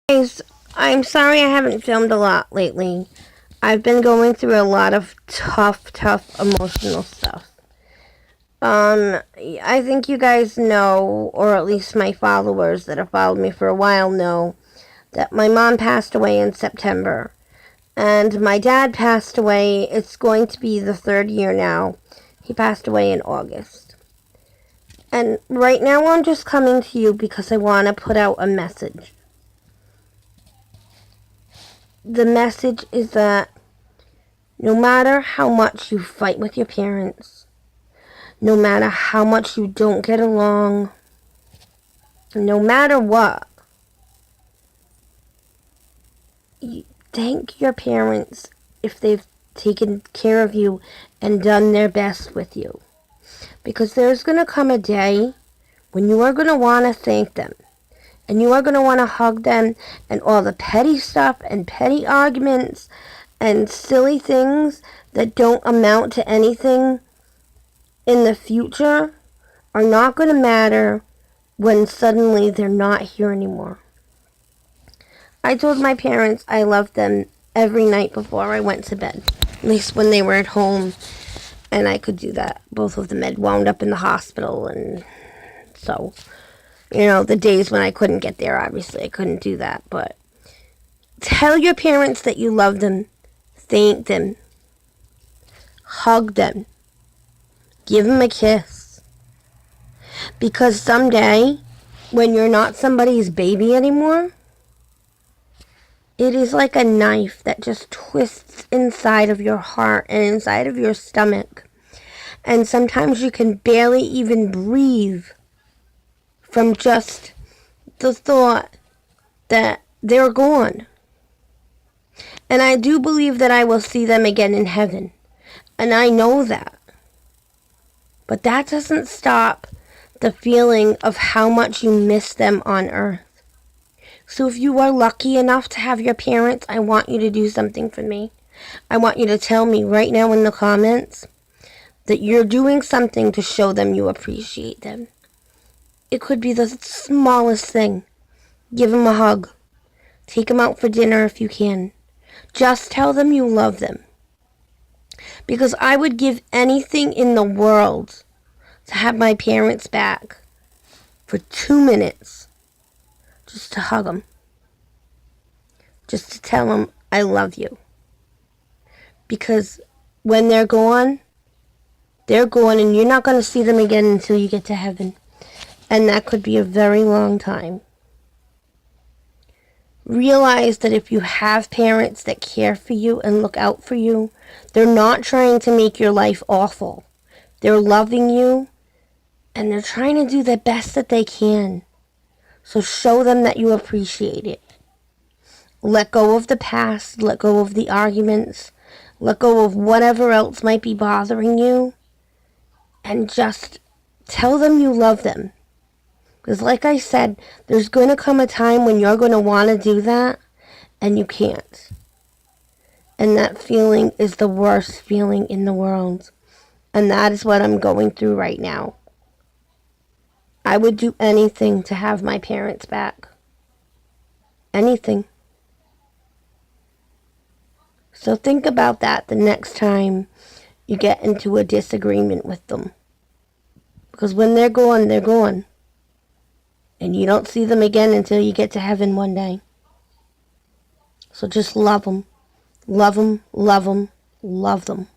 Guys, I'm sorry I haven't filmed a lot lately. I've been going through a lot of tough emotional stuff. I think you guys know, or at least my followers that have followed me for a while know, that my mom passed away in September. And my dad passed away, it's going to be the third year now. He passed away in August. And right now I'm just coming to you because I want to put out a message. The message is that no matter how much you fight with your parents, no matter how much you don't get along, no matter what, you thank your parents if they've taken care of you and done their best with you. Because there's going to come a day when you are going to want to thank them. And you are going to want to hug them, and all the petty stuff and petty arguments and silly things that don't amount to anything in the future are not going to matter when suddenly they're not here anymore. I told my parents I loved them every night before I went to bed, at least when they were at home, and I could do that. Both of them had wound up in the hospital, and so, the days when I couldn't get there, obviously I couldn't do that, but tell your parents that you love them, thank them, hug them, give them a kiss, because someday, when you're not somebody's baby anymore, it is like a knife that just twists inside of your heart and inside of your stomach, and sometimes you can barely even breathe from just the thought that they're gone. And I do believe that I will see them again in heaven. And I know that. But that doesn't stop the feeling of how much you miss them on earth. So if you are lucky enough to have your parents, I want you to do something for me. I want you to tell me right now in the comments that you're doing something to show them you appreciate them. It could be the smallest thing. Give them a hug. Take them out for dinner if you can. Just tell them you love them. Because I would give anything in the world to have my parents back for 2 minutes. Just to hug them. Just to tell them I love you. Because when they're gone and you're not going to see them again until you get to heaven. And that could be a very long time. Realize that if you have parents that care for you and look out for you, they're not trying to make your life awful. They're loving you, and they're trying to do the best that they can. So show them that you appreciate it. Let go of the past, let go of the arguments, let go of whatever else might be bothering you, and just tell them you love them. Because like I said, there's going to come a time when you're going to want to do that, and you can't. And that feeling is the worst feeling in the world. And that is what I'm going through right now. I would do anything to have my parents back. Anything. So think about that the next time you get into a disagreement with them. Because when they're gone, they're gone. And you don't see them again until you get to heaven one day. So just love them. Love them, love them, love them.